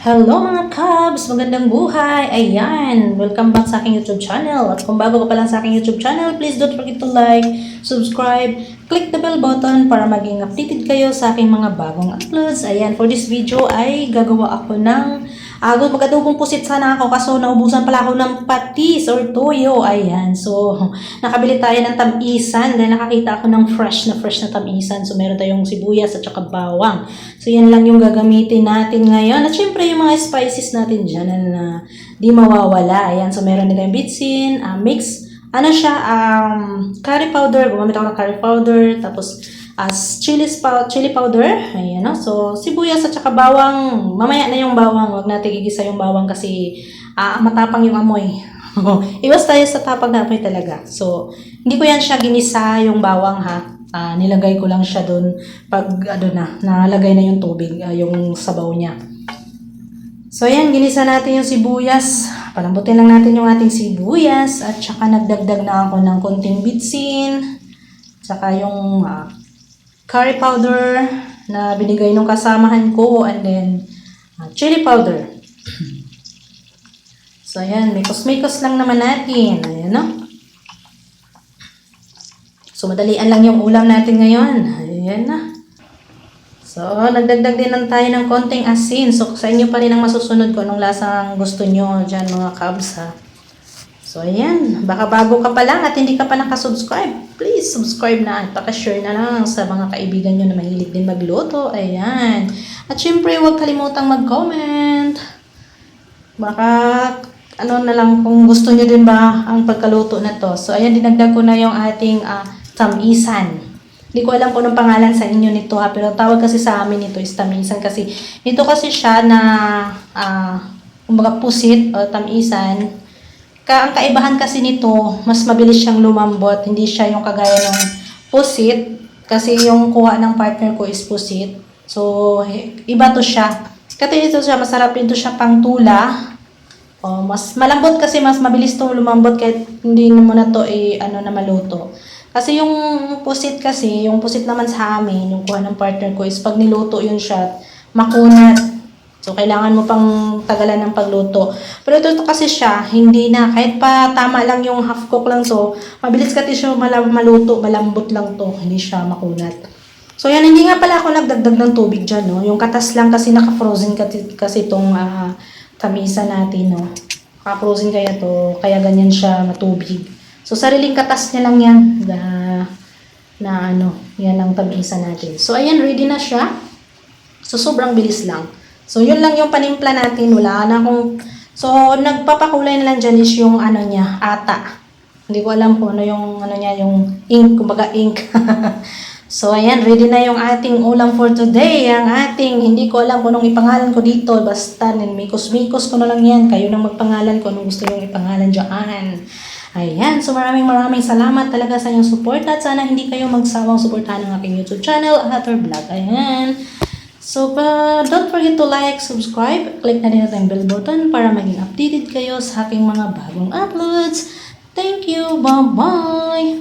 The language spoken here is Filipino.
Hello mga Cubs! Magandang buhay! Ayan! Welcome back sa aking YouTube channel. At kung bago ka pa lang sa aking YouTube channel, please don't forget to like, subscribe, click the bell button para maging updated kayo sa aking mga bagong uploads. Ayan, for this video ay gagawa ako ng mag-adobong pusit sana ako kaso naubusan pala ako ng patis or toyo. Ayan, so nakabili tayo ng tamisan dahil nakakita ako ng fresh na tamisan. So meron tayong sibuyas at saka bawang. So yan lang yung gagamitin natin ngayon. At syempre yung mga spices natin dyan na di mawawala. Ayan, so meron din tayong bitsin, mix, curry powder. Gumamit ako ng curry powder. Tapos chili powder. Ayan, no? So sibuyas at saka bawang. Mamaya na yung bawang. Huwag natin gigisa yung bawang kasi matapang yung amoy. Iwas tayo sa tapang na amoy talaga. So hindi ko yan siya ginisa yung bawang ha. Nilagay ko lang siya doon pag nalagay na yung tubig, yung sabaw niya. So ayan, ginisa natin yung sibuyas. Palambutin lang natin yung ating sibuyas at saka nagdagdag na ako ng konting bitsin. Saka yung curry powder na binigay nung kasamahan ko and then chili powder. So ayan, mikos-mikos lang naman natin. Ayan, no? So, madalian lang yung ulam natin ngayon. Ayan na. So, nagdagdag din lang tayo ng konting asin. So, sa inyo pa rin ang masusunod ko anong lasang gusto nyo dyan mga Cubs ha. So, ayan. Baka bago ka pa lang at hindi ka pa nakasubscribe, please subscribe na at pakashare na lang sa mga kaibigan nyo na mahilig din magluto. Ayan. At syempre, huwag kalimutang mag-comment. Baka na lang kung gusto nyo din ba ang pagkaluto na to. So, ayan, dinagdag ko na yung ating tamisan. Hindi ko alam kung anong pangalan sa inyo nito ha, pero tawag kasi sa amin nito is tamisan kasi ito kasi siya na kumbaga pusit o tamisan. Ang kaibahan kasi nito, mas mabilis siyang lumambot, hindi siya yung kagaya ng pusit kasi yung kuha ng partner ko is pusit. So, iba to siya. Kasi ito siya, masarap ito siya pang tula. Mas malambot kasi mas mabilis itong lumambot kahit hindi mo na to na maluto. Kasi yung pusit naman sa amin, yung kuha ng partner ko is pag niluto yun siya, makunat. So, kailangan mo pang tagalan ng pagluto. Pero ito kasi siya, hindi na. Kahit pa tama lang yung half cook lang to, mabilis kasi siya maluto, malambot lang to. Hindi siya makunat. So, yan, hindi nga pala ako nagdagdag ng tubig dyan, no? Yung katas lang kasi naka-frozen kasi itong tamisa natin, no? Naka-frozen kaya to, kaya ganyan siya matubig. So, sariling katas niya lang yan yan ang tamisa natin. So, ayan, ready na siya. So, sobrang bilis lang. So, yun lang yung panimpla natin. Wala na akong, so, nagpapakulay na lang dyan is yung niya, ata. Hindi ko alam kung ano yung, yung ink, kumbaga ink. So, ayan, ready na yung ating ulam for today. Ang ating, hindi ko alam kung anong ipangalan ko dito. Basta, mikos-mikos ko na lang yan. Kayo nang magpangalan ko anong gusto yung ipangalan dyan. Ayan, so maraming salamat talaga sa inyong support at sana hindi kayo magsawang suportahan ng aking YouTube channel at our vlog. Ayan. So, don't forget to like, subscribe, click na din natin yung bell button para maging updated kayo sa aking mga bagong uploads. Thank you, bye-bye!